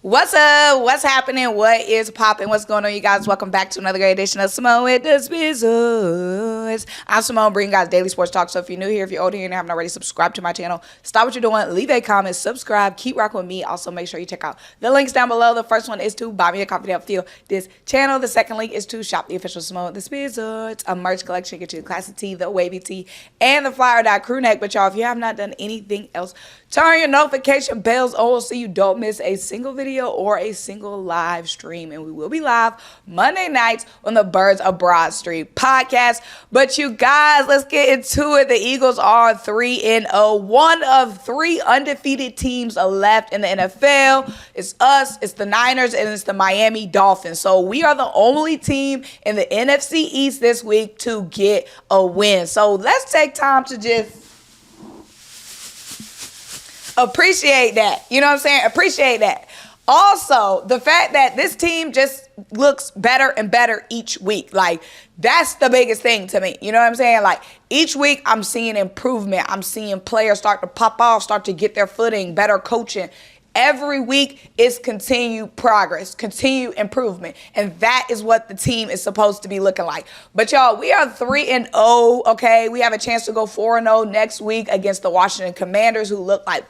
What's up? What's happening? What is popping? What's going on, you guys? Welcome back to another great edition of Simone with the Sports. I'm Simone, bringing guys daily sports talk. So if you're new here, if you're old here and haven't already, subscribe to my channel. Stop what you're doing. Leave a comment. Subscribe. Keep rocking with me. Also, make sure you check out the links down below. The first one is to buy me a coffee to help fuel this channel. The second link is to shop the official Simone with the Sports, a merch collection. Get you the classic tee, the wavy tee, and the fly dye crew neck. But y'all, if you have not done anything else, turn your notification bells on so you don't miss a single video or a single live stream. And we will be live Monday nights on the Birds of Broad Street podcast. But you guys, let's get into it. The Eagles are 3-0, one of three undefeated teams left in the NFL. It's us, it's the Niners, and it's the Miami Dolphins. So we are the only team in the NFC East this week to get a win. So let's take time to just appreciate that. You know what I'm saying? Appreciate that. Also, the fact that this team just looks better and better each week. Like, that's the biggest thing to me. You know what I'm saying? Like, each week I'm seeing improvement. I'm seeing players start to pop off, start to get their footing, better coaching. Every week is continued progress, continued improvement. And that is what the team is supposed to be looking like. But y'all, we are 3-0, okay? We have a chance to go 4-0 next week against the Washington Commanders, who look like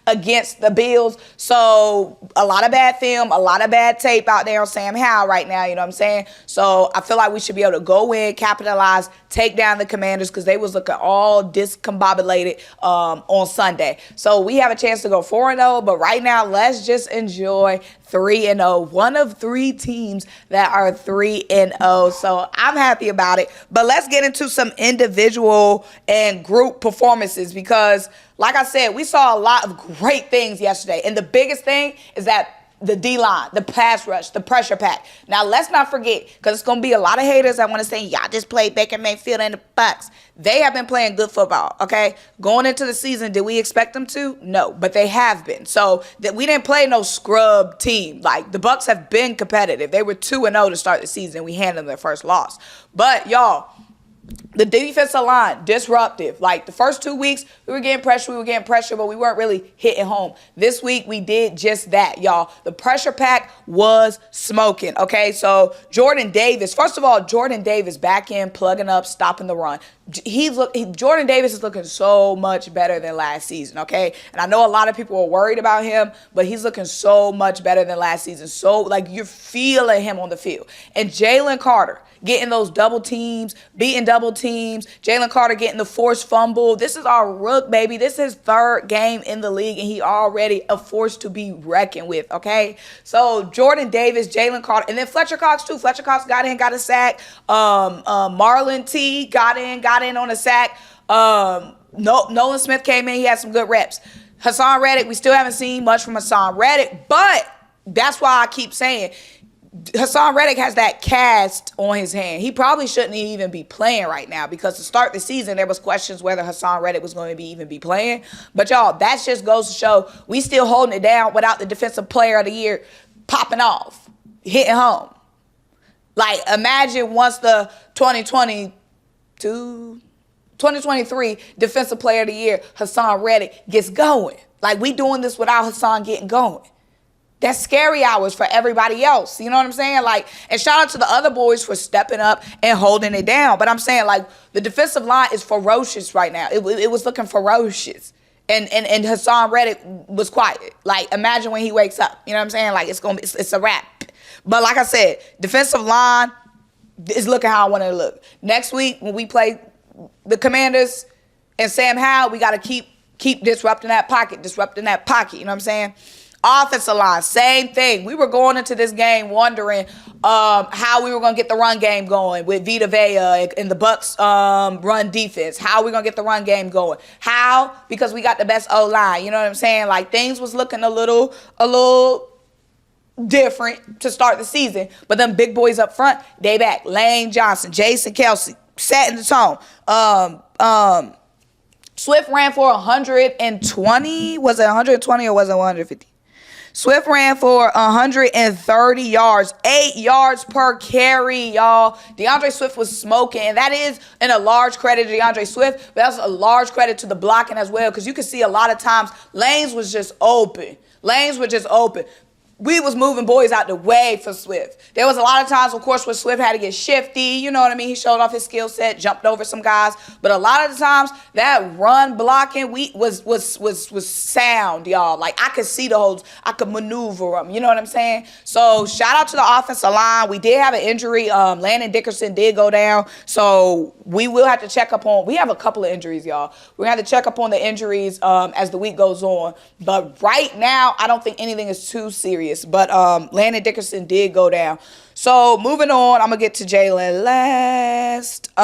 against the Bills. So a lot of bad film, a lot of bad tape out there on Sam Howell right now, you know what I'm saying? So I feel like we should be able to go in, capitalize, take down the Commanders, because they was looking all discombobulated on Sunday. So we have a chance to go 4-0, but right now, let's just enjoy 3-0. One of three teams that are 3-0. So I'm happy about it. But let's get into some individual and group performances, because like I said, we saw a lot of great things yesterday. And the biggest thing is that the D-line, the pass rush, the pressure pack. Now, let's not forget, because it's going to be a lot of haters that want to say, y'all just played Baker Mayfield and the Bucs. They have been playing good football, okay? Going into the season, did we expect them to? No, but they have been. So that we didn't play no scrub team. Like, the Bucs have been competitive. They were 2-0 to start the season, and we handed them their first loss. But, y'all, the defensive line, disruptive. Like, the first 2 weeks, we were getting pressure, but we weren't really hitting home. This week, we did just that, y'all. The pressure pack was smoking, okay? So, Jordan Davis, first of all, Jordan Davis back in, plugging up, stopping the run. Jordan Davis is looking so much better than last season, okay? And I know a lot of people are worried about him, but he's looking so much better than last season. So, like, you're feeling him on the field. And Jalen Carter getting those double teams, beating double teams. Jalen Carter getting the forced fumble. This is our rook, baby. This is his third game in the league, and he already a force to be reckoned with, okay? So, Jordan Davis, Jalen Carter, and then Fletcher Cox, too. Fletcher Cox got in, got a sack. Marlon T got in on a sack. Nolan Smith came in. He had some good reps. Hassan Reddick, we still haven't seen much from Hassan Reddick, but that's why I keep saying Hassan Reddick has that cast on his hand. He probably shouldn't even be playing right now, because to start the season, there was questions whether Hassan Reddick was going to even be playing. But, y'all, that just goes to show we still holding it down without the Defensive Player of the Year popping off, hitting home. Like, imagine once the 2023 Defensive Player of the Year, Hassan Reddick, gets going. Like, we doing this without Hassan getting going. That's scary hours for everybody else. You know what I'm saying? Like, and shout out to the other boys for stepping up and holding it down. But I'm saying, like, the defensive line is ferocious right now. It was looking ferocious. And Hassan Reddick was quiet. Like, imagine when he wakes up. You know what I'm saying? Like, it's a wrap. But like I said, defensive line is looking how I want it to look. Next week, when we play the Commanders and Sam Howell, we got to keep disrupting that pocket. You know what I'm saying? Offensive line, same thing. We were going into this game wondering how we were going to get the run game going with Vita Vea and the Bucs run defense. How we going to get the run game going? How? Because we got the best O-line. You know what I'm saying? Like, things was looking a little different to start the season. But them big boys up front, they back. Lane Johnson, Jason Kelsey, setting the tone. Swift ran for 120. Was it 120 or was it 150? Swift ran for 130 yards, 8 yards per carry, y'all. DeAndre Swift was smoking, and that is in a large credit to DeAndre Swift, but that's a large credit to the blocking as well, because you can see a lot of times lanes was just open. Lanes were just open. We was moving boys out the way for Swift. There was a lot of times, of course, where Swift had to get shifty. You know what I mean? He showed off his skill set, jumped over some guys. But a lot of the times, that run blocking was sound, y'all. Like, I could see the holes. I could maneuver them. You know what I'm saying? So, shout out to the offensive line. We did have an injury. Landon Dickerson did go down. So, we will have to check up on. We have a couple of injuries, y'all. We're going to have to check up on the injuries as the week goes on. But right now, I don't think anything is too serious. But Landon Dickerson did go down. So moving on, I'm gonna get to Jalen last.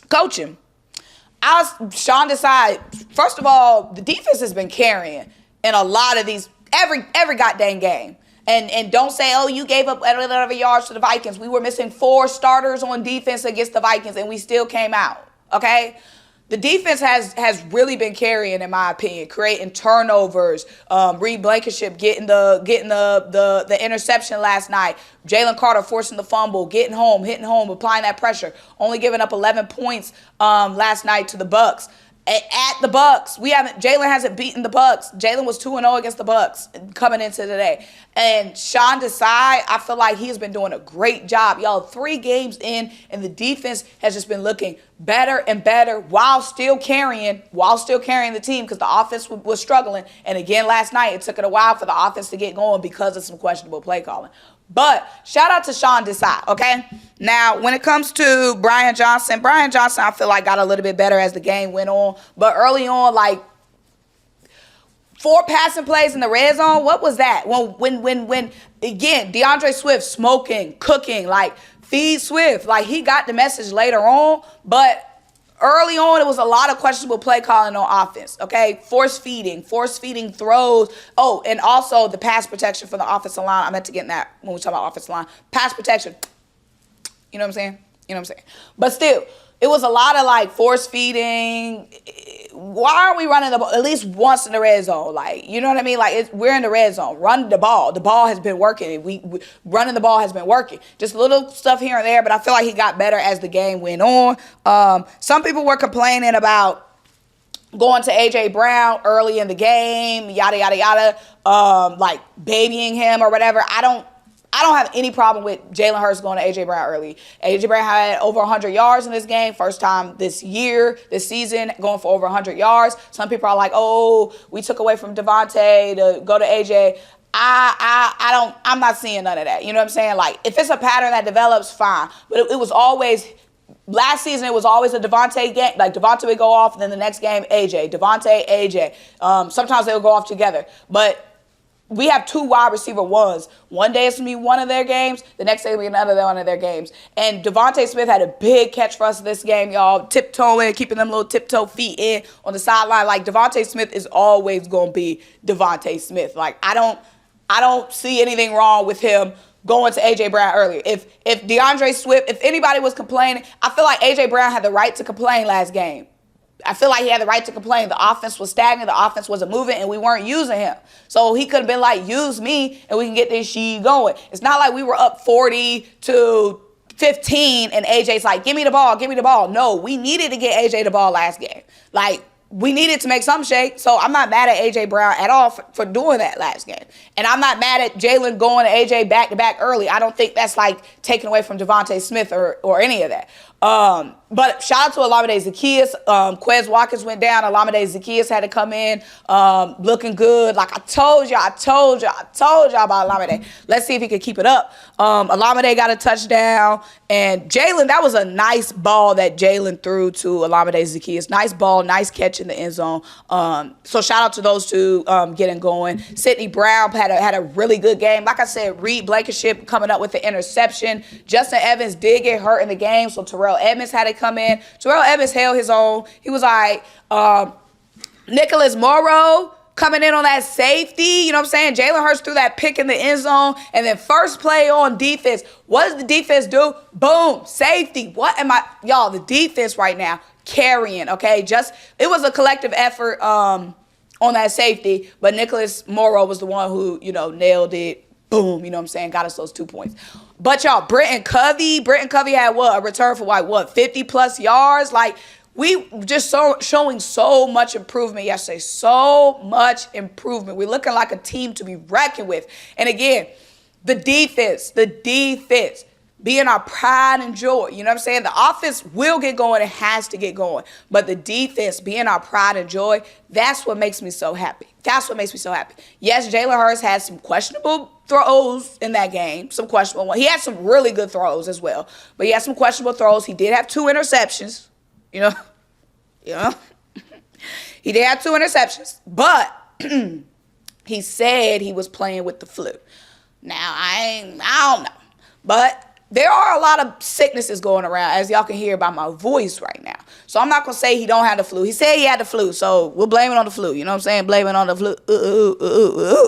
Coaching. Sean Desai. First of all, the defense has been carrying in a lot of these every goddamn game. And don't say, oh, you gave up whatever yards to the Vikings. We were missing 4 starters on defense against the Vikings, and we still came out. Okay. The defense has really been carrying, in my opinion, creating turnovers. Reed Blankenship getting the interception last night. Jalen Carter forcing the fumble, hitting home, applying that pressure. Only giving up 11 points last night to the Bucs. At the Bucs, Jalen hasn't beaten the Bucs. Jalen was 2-0 against the Bucs coming into today. And Sean Desai, I feel like he's been doing a great job. Y'all, 3 games in, and the defense has just been looking better and better while still carrying the team, because the offense was struggling. And again, last night, it took it a while for the offense to get going because of some questionable play calling. But shout out to Sean Desai, okay? Now, when it comes to Brian Johnson, I feel like got a little bit better as the game went on. But early on, like, 4 passing plays in the red zone, what was that? When again, DeAndre Swift smoking, cooking, like, feed Swift. Like, he got the message later on, but early on, it was a lot of questionable play calling on offense, okay? Force feeding throws. Oh, and also the pass protection for the offensive line. I meant to get in that when we talk about offensive line. Pass protection. You know what I'm saying? But still, it was a lot of, like, force feeding. Why aren't we running the ball at least once in the red zone? Like, you know what I mean? Like, we're in the red zone. Run the ball. The ball has been working. Running the ball has been working. Just little stuff here and there, but I feel like he got better as the game went on. Some people were complaining about going to A.J. Brown early in the game, yada, yada, yada, like babying him or whatever. I don't have any problem with Jalen Hurts going to A.J. Brown early. A.J. Brown had over 100 yards in this game. First time this season, going for over 100 yards. Some people are like, oh, we took away from Devontae to go to A.J. I'm not seeing none of that. You know what I'm saying? Like, if it's a pattern that develops, fine. But it was always, last season, it was always a Devontae game. Like, Devontae would go off, and then the next game, A.J. Devontae, A.J. Sometimes they would go off together. But we have 2 wide receiver ones. One day it's going to be one of their games. The next day it's going to be another one of their games. And Devontae Smith had a big catch for us this game, y'all. Tiptoeing, keeping them little tiptoe feet in on the sideline. Like, Devontae Smith is always going to be Devontae Smith. Like, I don't see anything wrong with him going to A.J. Brown earlier. If DeAndre Swift, if anybody was complaining, I feel like A.J. Brown had the right to complain last game. I feel like he had the right to complain. The offense was stagnant. The offense wasn't moving, and we weren't using him. So he could have been like, use me, and we can get this shit going. It's not like we were up 40-15, and AJ's like, give me the ball, give me the ball. No, we needed to get AJ the ball last game. Like, we needed to make some shake. So I'm not mad at A.J. Brown at all for doing that last game. And I'm not mad at Jalen going to A.J. back-to-back early. I don't think that's, like, taken away from Devontae Smith or any of that. But shout out to Olamide Zaccheaus. Quez Watkins went down. Olamide Zaccheaus had to come in looking good. Like, I told y'all about Olamide. Let's see if he could keep it up. Olamide got a touchdown. And Jalen, that was a nice ball that Jalen threw to Olamide Zaccheaus. Nice ball, nice catch in the end zone. So shout out to those two getting going. Sidney Brown had a really good game. Like I said, Reed Blankenship coming up with the interception. Justin Evans did get hurt in the game, so Terrell Edmonds had to come in. Terrell Edmonds held his own. He was all right. Nicholas Morrow coming in on that safety. You know what I'm saying? Jalen Hurts threw that pick in the end zone. And then first play on defense. What does the defense do? Boom, safety. Y'all, the defense right now, carrying, okay? It was a collective effort on that safety, but Nicholas Morrow was the one who, you know, nailed it. Boom, you know what I'm saying? Got us those 2 points. But y'all, Britton Covey had what? A return for what, 50 plus yards? Like, we just showing so much improvement yesterday. So much improvement. We're looking like a team to be reckoned with. And again, the defense. Being our pride and joy. You know what I'm saying? The offense will get going. It has to get going. But the defense, being our pride and joy, that's what makes me so happy. That's what makes me so happy. Yes, Jalen Hurts had some questionable throws in that game. Some questionable ones. He had some really good throws as well. But he had some questionable throws. He did have 2 interceptions. You know? He did have 2 interceptions. But he said he was playing with the flu. Now, I don't know. But there are a lot of sicknesses going around, as y'all can hear by my voice right now. So I'm not going to say he don't have the flu. He said he had the flu, so we'll blame it on the flu. You know what I'm saying? Blame it on the flu.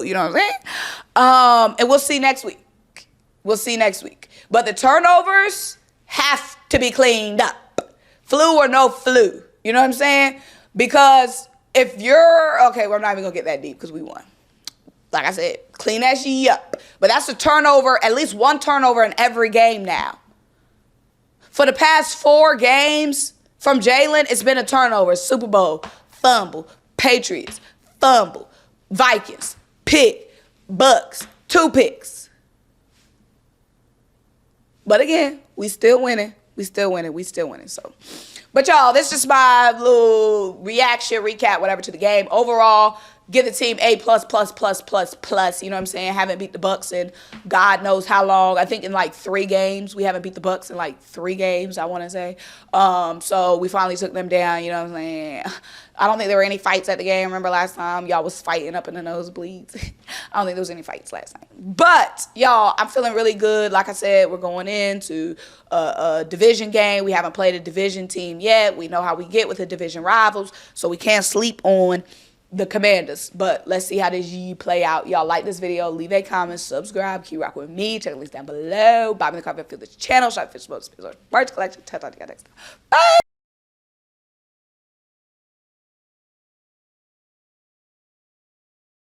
You know what I'm saying? And we'll see next week. But the turnovers have to be cleaned up. Flu or no flu. You know what I'm saying? Because if you're... Okay, we're not even going to get that deep because we won. Like I said, clean that shit up. But that's a turnover, at least 1 turnover in every game now. For the past 4 games from Jalen, it's been a turnover. Super Bowl, fumble, Patriots, fumble, Vikings, pick, Bucs, 2 picks. But again, we still winning. So, but y'all, this is just my little reaction, recap, whatever to the game. Overall, give the team A+++++. You know what I'm saying? Haven't beat the Bucs in God knows how long. I think in like 3 games. We haven't beat the Bucs in like 3 games, I want to say. So we finally took them down. You know what I'm saying? I don't think there were any fights at the game. Remember last time y'all was fighting up in the nosebleeds? I don't think there was any fights last night. But y'all, I'm feeling really good. Like I said, we're going into a division game. We haven't played a division team yet. We know how we get with the division rivals, so we can't sleep on the Commanders. But let's see how this year play out. Y'all like this video, leave a comment, subscribe, keep rock with me, check the links down below, buy me the coffee, feel this channel, shop for merch collection. Talk to you guys next time. Bye.